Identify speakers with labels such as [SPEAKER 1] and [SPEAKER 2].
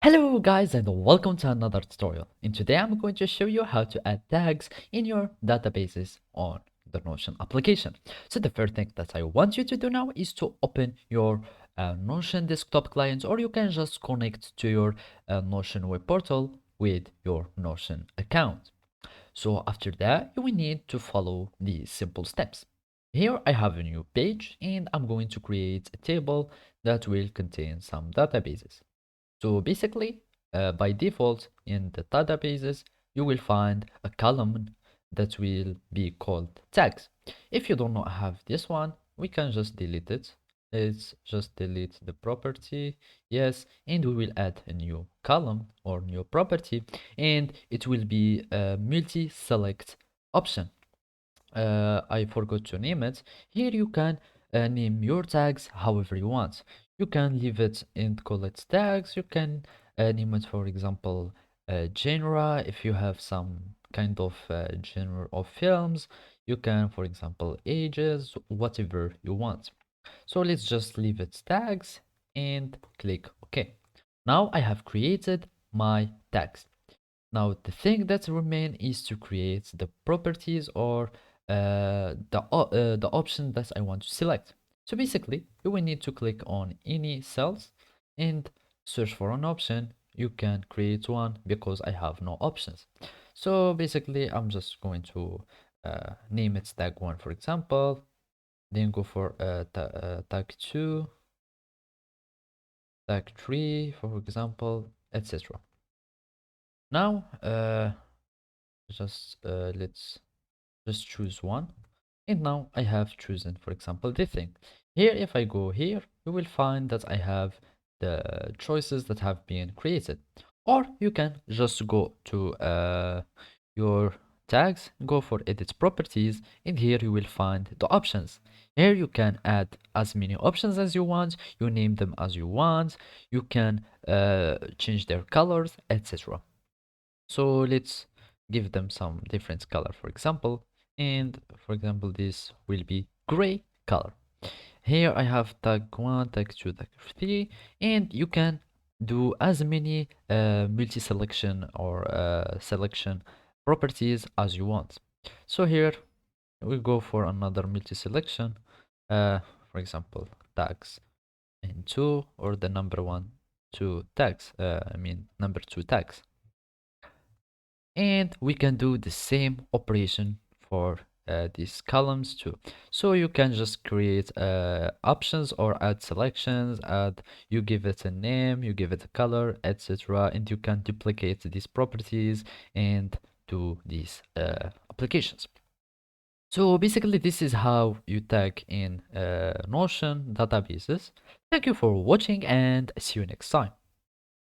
[SPEAKER 1] Hello guys and welcome to another tutorial. And today I'm going to show you how to add tags in your databases on the Notion application. So the first thing that I want you to do now is to open your Notion desktop client, or you can just connect to your Notion web portal with your Notion account. So after that, you will need to follow these simple steps. Here I have a new page and I'm going to create a table that will contain some databases. So basically, by default in the databases, you will find a column that will be called tags. If you do not have this one, we can just delete it. Let's just delete the property. Yes, and we will add a new column or new property, and it will be a multi-select option. I forgot to name it. Here you can name your tags however you want. You can leave it and call it tags. You can name it, for example, genre. If you have some kind of genre of films, you can, for example, ages, whatever you want. So let's just leave it tags and click OK. Now I have created my tags. Now the thing that remain is to create the properties or the option that I want to select. So basically, you will need to click on any cells and search for an option. You can create one because I have no options. So basically, I'm just going to name it tag 1, for example, then go for tag 2, tag 3, for example, etc. Now, let's just choose one, and now I have chosen, for example, this thing. Here, if I go here, you will find that I have the choices that have been created. Or you can just go to your tags, go for edit properties, and here you will find the options. Here you can add as many options as you want, you name them as you want, you can change their colors, etc. So let's give them some different color, for example, and for example this will be gray color. Here I have tag 1, tag 2, tag 3, and you can do as many multi-selection or selection properties as you want. So here we go for another multi-selection, for example tags and 2, or the number 1 2 tags, number 2 tags. And we can do the same operation for these columns too. So you can just create options or add selections, you give it a name, you give it a color, etc. And you can duplicate these properties and do these applications. So basically this is how you tag in Notion databases. Thank you for watching and see you next time.